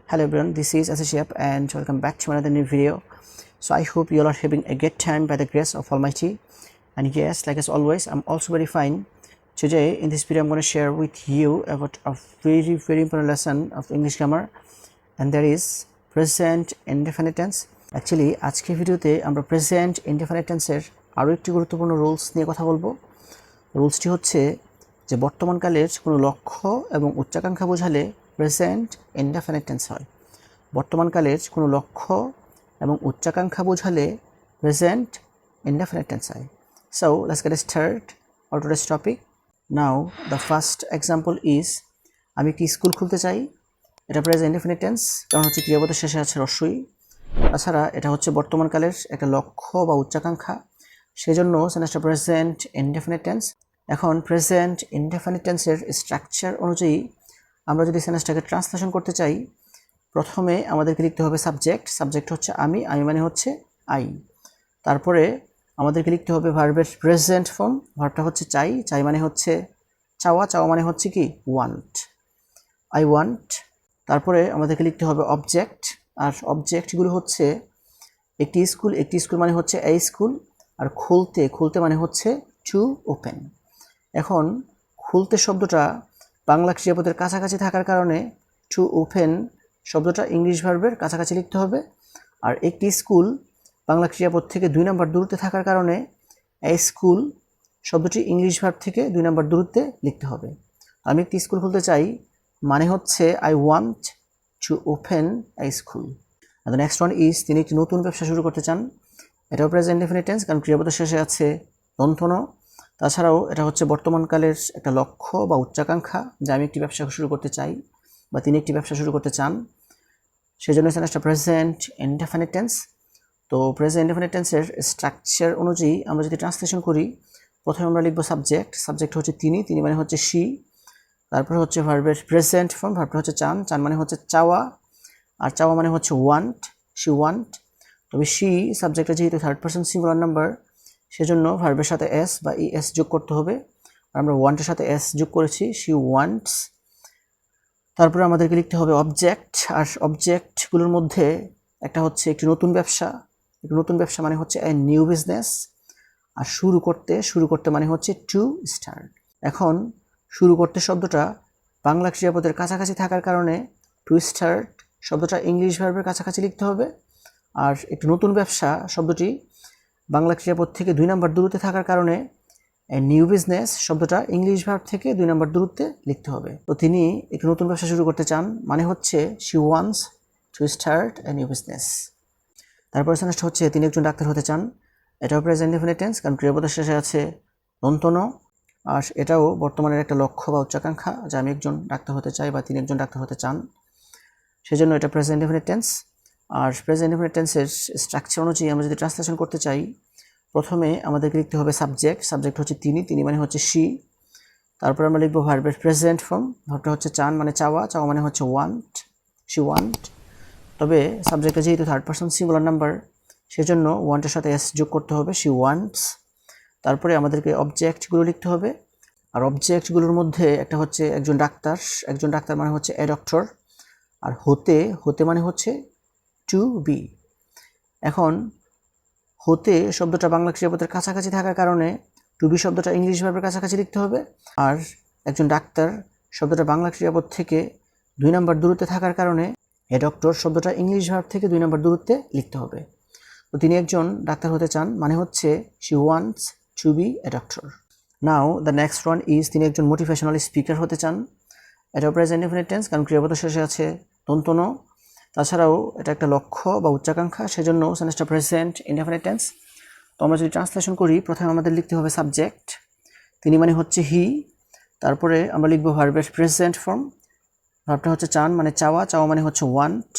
Hello everyone, this is Shihab and welcome back to another new video. So I hope you all are having a good time by the grace of Almighty. And yes, like as always, I'm also very fine. Today in this video I'm going to share with you about a very important lesson of English grammar, and that is present indefinite tense. Actually আজকে ভিডিওতে আমরা present indefinite tense এর আরো একটি গুরুত্বপূর্ণ rules নিয়ে কথা বলবো। রুলসটি হচ্ছে যে বর্তমানকালের কোনো লক্ষ্য এবং উচ্চাকাঙ্ক্ষা বোঝালে প্রেজেন্ট ইনডেফিনিট টেন্স হয়। বর্তমানকালের কোনো লক্ষ্য এবং উচ্চাকাঙ্ক্ষা বোঝালে প্রেজেন্ট ইনডেফিনিট টেন্স হয়। So let's get started on today's topic. Now the first example is আমি একটি স্কুল খুলতে চাই। এটা প্রেজেন্ট ইনডেফিনিট টেন্স, কারণ হচ্ছে ক্রিয়াপদের শেষে আছে রস্বই। তাছাড়া এটা হচ্ছে বর্তমানকালের একটা লক্ষ্য বা উচ্চাকাঙ্ক্ষা, সেজন্য সেন্টেন্সটা প্রেজেন্ট ইনডেফিনিট টেন্স। এখন প্রেজেন্ট ইনডেফিনিট টেন্সের স্ট্রাকচার অনুযায়ী আমরা যদি সেন্টেন্সটাকে ট্রান্সলেশন করতে চাই, প্রথমে আমাদেরকে লিখতে হবে সাবজেক্ট। সাবজেক্ট হচ্ছে আমি, আমি মানে হচ্ছে আই। তারপরে আমাদেরকে লিখতে হবে ভার্বের প্রেজেন্ট ফর্ম। ভার্বটা হচ্ছে চাই, চাই মানে হচ্ছে চাওয়া, চাওয়া মানে হচ্ছে কি ওয়ান্ট, আই ওয়ান্ট। তারপরে আমাদেরকে লিখতে হবে অবজেক্ট, আর অবজেক্টগুলো হচ্ছে একটি স্কুল, একটি স্কুল মানে হচ্ছে এ স্কুল, আর খুলতে, খুলতে মানে হচ্ছে টু ওপেন। এখন খুলতে শব্দটা বাংলা ক্রিয়াপদের কাছাকাছি থাকার কারণে টু ওপেন শব্দটা ইংলিশ ভার্বের কাছাকাছি লিখতে হবে। আর একটি স্কুল বাংলা ক্রিয়াপদ থেকে 2 নম্বর দূরত্বে থাকার কারণে এ স্কুল শব্দটি ইংলিশ ভার্ব থেকে 2 নম্বর দূরত্বে লিখতে হবে। আমি একটি স্কুল খুলতে চাই মানে হচ্ছে I want to open A school. Are the next one is তিনি একটি নতুন ব্যবসা শুরু করতে চান। এটাও প্রেজেন্ট ইনডেফিনিট টেন্স, কারণ ক্রিয়াপদের শেষে আছে দন্তন। তাছাড়াও এটা হচ্ছে বর্তমানকালের একটা লক্ষ্য বা উচ্চাকাঙ্ক্ষা, যে আমি একটি ব্যবসা শুরু করতে চাই বা তিনি একটি ব্যবসা শুরু করতে চান, সেজন্য সেন্টেন্সটা প্রেজেন্ট ইনডেফিনিট টেন্স। তো প্রেজেন্ট ইনডেফিনিট টেন্সের স্ট্রাকচার অনুযায়ী আমরা যদি ট্রান্সলেশন করি, প্রথমে আমরা লিখব সাবজেক্ট। সাবজেক্ট হচ্ছে তিনি, তিনি মানে হচ্ছে শি। তারপরে হচ্ছে ভার্বের প্রেজেন্ট ফর্ম, ভার্বটা হচ্ছে চান, চান মানে হচ্ছে চাওয়া, আর চাওয়া মানে হচ্ছে ওয়ান্ট, শি ওয়ান্ট। তবে শি সাবজেক্টটা যেহেতু থার্ড পারসন সিঙ্গুলার নাম্বার, সেজন্য ভার্বের সাথে এস বা ইএস যোগ করতে হবে। আর আমরা ওয়ান্টের সাথে এস যোগ করেছি, শি ওয়ান্টস। তারপরে আমাদেরকে লিখতে হবে অবজেক্ট, আর অবজেক্টগুলোর মধ্যে একটা হচ্ছে একটি নতুন ব্যবসা। একটি নতুন ব্যবসা মানে হচ্ছে এ নিউ বিজনেস। আর শুরু করতে, শুরু করতে মানে হচ্ছে টু স্টার্ট। এখন শুরু করতে শব্দটা বাংলা ক্রিয়াপদের কাছাকাছি থাকার কারণে টু স্টার্ট শব্দটা ইংলিশ ভার্বের কাছাকাছি লিখতে হবে। আর একটি নতুন ব্যবসা শব্দটি বাংলা ক্রিয়াপদ থেকে 2 নম্বর দূরত্বে থাকার কারণে নিউ বিজনেস শব্দটা ইংলিশ ভার্ব থেকে 2 নম্বর দূরত্বে লিখতে হবে। তো তিনি একটি নতুন ব্যবসা শুরু করতে চান মানে হচ্ছে she wants to start a new business. তারপর সেন্টেন্সটা হচ্ছে তিনি একজন ডাক্তার হতে চান। এটাও প্রেজেন্ট ইনডেফিনিট টেন্স, কারণ ক্রিয়াপদের শেষে আছে দন্তন। আর এটাও বর্তমানের একটা লক্ষ্য বা উচ্চাকাঙ্ক্ষা, যে আমি একজন ডাক্তার হতে চাই বা তিনি একজন ডাক্তার হতে চান, সেজন্য এটা প্রেজেন্ট ইনডেফিনিট টেন্স। আর প্রেজেন্ট ইনডেফিনিট টেন্সের স্ট্রাকচার অনুযায়ী আমরা যদি ট্রান্সলেশন করতে চাই, প্রথমে আমাদেরকে লিখতে হবে সাবজেক্ট। সাবজেক্ট হচ্ছে তিনি, তিনি মানে হচ্ছে শি। তারপর আমরা লিখবো ভার্বের প্রেজেন্ট ফর্ম, ভার্বটা হচ্ছে চান মানে চাওয়া, চাওয়া মানে হচ্ছে ওয়ান্ট, শি ওয়ান্ট। তবে সাবজেক্টটা যেহেতু থার্ড পারসন সিঙ্গুলার নাম্বার, সেজন্য ওয়ান্টের সাথে এস যোগ করতে হবে, শি ওয়ান্টস। তারপরে আমাদেরকে অবজেক্টগুলো লিখতে হবে। আর অবজেক্টগুলোর মধ্যে একটা হচ্ছে একজন ডাক্তার, একজন ডাক্তার মানে হচ্ছে এ ডক্টর। আর হতে, হতে মানে হচ্ছে টু বি। এখন হতে শব্দটা বাংলা ক্রিয়াপদের কাছাকাছি থাকার কারণে টু বি শব্দটা ইংলিশ ভার্বের কাছাকাছি লিখতে হবে। আর একজন ডাক্তার শব্দটা বাংলা ক্রিয়াপদ থেকে 2 নম্বর দূরত্বে থাকার কারণে এ ডক্টর শব্দটা ইংলিশ ভার্ব থেকে 2 নম্বর দূরত্বে লিখতে হবে। তো তিনি একজন ডাক্তার হতে চান মানে হচ্ছে she wants to be a doctor. Now the next one is তিনি একজন মোটিভেশনাল স্পিকার হতে চান। এটাও প্রেজেন্ট ইনডেফিনিট টেন্স, কারণ ক্রিয়াপদের শেষে আছে দন্তন। তাছাড়াও এটা একটা লক্ষ্য বা উচ্চাকাঙ্ক্ষা, সেজন্য সেন্টেন্সটা প্রেজেন্ট ইনডেফিনিট টেন্স। তো আমরা যদি ট্রান্সলেশন করি, প্রথমে আমাদের লিখতে হবে সাবজেক্ট, তিনি মানে হচ্ছে হি। তারপরে আমরা লিখবো ভার্বের প্রেজেন্ট ফর্ম, ভার্বটা হচ্ছে চান মানে চাওয়া, চাওয়া মানে হচ্ছে ওয়ান্ট।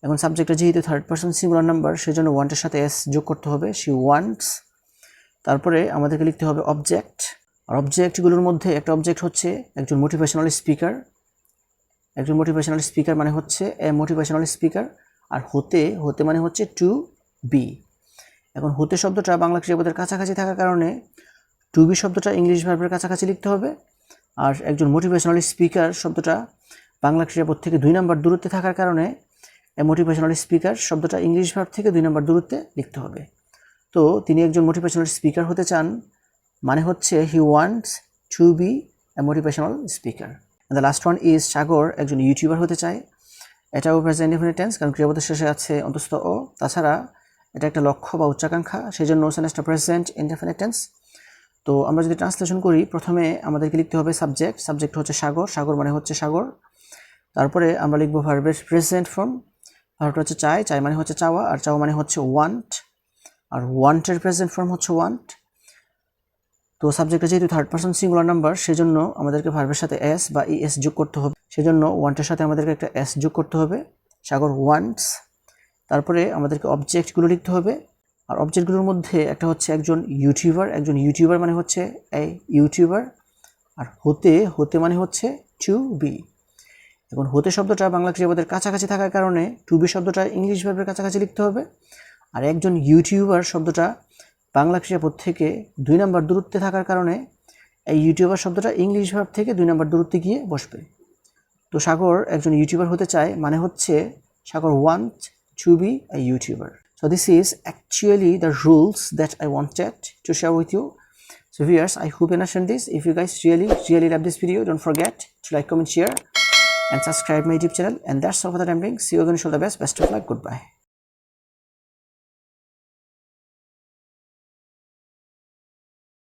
এখন সাবজেক্টটা যেহেতু থার্ড পারসন সিঙ্গুলার নাম্বার, সেজন্য ওয়ান্টের সাথে এস যোগ করতে হবে, শি ওয়ান্টস। তারপরে আমাদেরকে লিখতে হবে অবজেক্ট। আর অবজেক্টগুলোর মধ্যে একটা অবজেক্ট হচ্ছে একজন মোটিভেশনাল স্পিকার। একজন মোটিভেশনাল স্পিকার মানে হচ্ছে এ মোটিভেশনাল স্পিকার। আর হতে, হতে মানে হচ্ছে টু বি। এখন হতে শব্দটা বাংলা ক্রিয়াপদের কাছাকাছি থাকার কারণে টু বি শব্দটা ইংলিশ ভার্বের কাছাকাছি লিখতে হবে। আর একজন মোটিভেশনাল স্পিকার শব্দটা বাংলা ক্রিয়াপদ থেকে 2 নম্বর দূরত্বে থাকার কারণে মোটিভেশনাল স্পিকার শব্দটা ইংলিশ ভার্ব থেকে 2 নম্বর দূরত্বে লিখতে হবে। তো তিনি একজন মোটিভেশনাল স্পিকার হতে চান, মানে হচ্ছে he wants to be a motivational speaker. The last one is Sagar একজন ইউটিউবার হতে চায়। এটাও প্রেজেন্ট ইনডেফিনিট টেন্স, কারণ ক্রিয়াপদের শেষে আছে অন্তঃস্থ ও। তাছাড়া এটা একটা লক্ষ্য বা উচ্চাকাঙ্ক্ষা, সেই জন্য সেন্টেন্সটা প্রেজেন্ট ইনডেফিনিট টেন্স। তো আমরা যদি ট্রান্সলেশন করি, প্রথমে আমাদেরকে লিখতে হবে সাবজেক্ট। সাবজেক্ট হচ্ছে সাগর, সাগর মানে হচ্ছে সাগর। তারপরে আমরা লিখবো ভার্বের প্রেজেন্ট ফর্ম। ভার্বটা হচ্ছে চাই, চাই মানে হচ্ছে চাওয়া, আর চাওয়া মানে হচ্ছে ওয়ান্ট, আর ওয়ান্টের প্রেজেন্ট ফর্ম হচ্ছে ওয়ান্ট। তো সাবজেক্টটা যেহেতু থার্ড পারসন সিঙ্গুলার নাম্বার, সেজন্য আমাদেরকে ভার্বের সাথে এস বা ইএস যোগ করতে হবে। সেজন্য ওয়ান্টের সাথে আমাদেরকে একটা এস যোগ করতে হবে, সাগর ওয়ান্টস। তারপরে আমাদেরকে অবজেক্টগুলো লিখতে হবে, আর অবজেক্টগুলোর মধ্যে একটা হচ্ছে একজন ইউটিউবার। একজন ইউটিউবার মানে হচ্ছে এই ইউটিউবার। আর হতে, হতে মানে হচ্ছে টু বি। এখন হতে শব্দটা বাংলা ক্রিয়াপদের কাছাকাছি থাকার কারণে টু বি শব্দটা ইংলিশ ভার্বের কাছাকাছি লিখতে হবে। আর একজন ইউটিউবার শব্দটা বাংলা ক্রিয়াপদ থেকে 2 নম্বর দূরত্বে থাকার কারণে এই ইউটিউবার শব্দটা ইংলিশ ভার্ব থেকে 2 নম্বর দূরত্বে গিয়ে বসবে। তো সাগর একজন ইউটিউবার হতে চায়, মানে হচ্ছে Sagar want to be a YouTuber. So this is actually the rules that I wanted to share with you. So viewers, I hope you understand this. If you guys really love this video, don't forget to like, comment, share and subscribe my YouTube channel. And that's all for the time being. See you again. All the best of luck. Goodbye.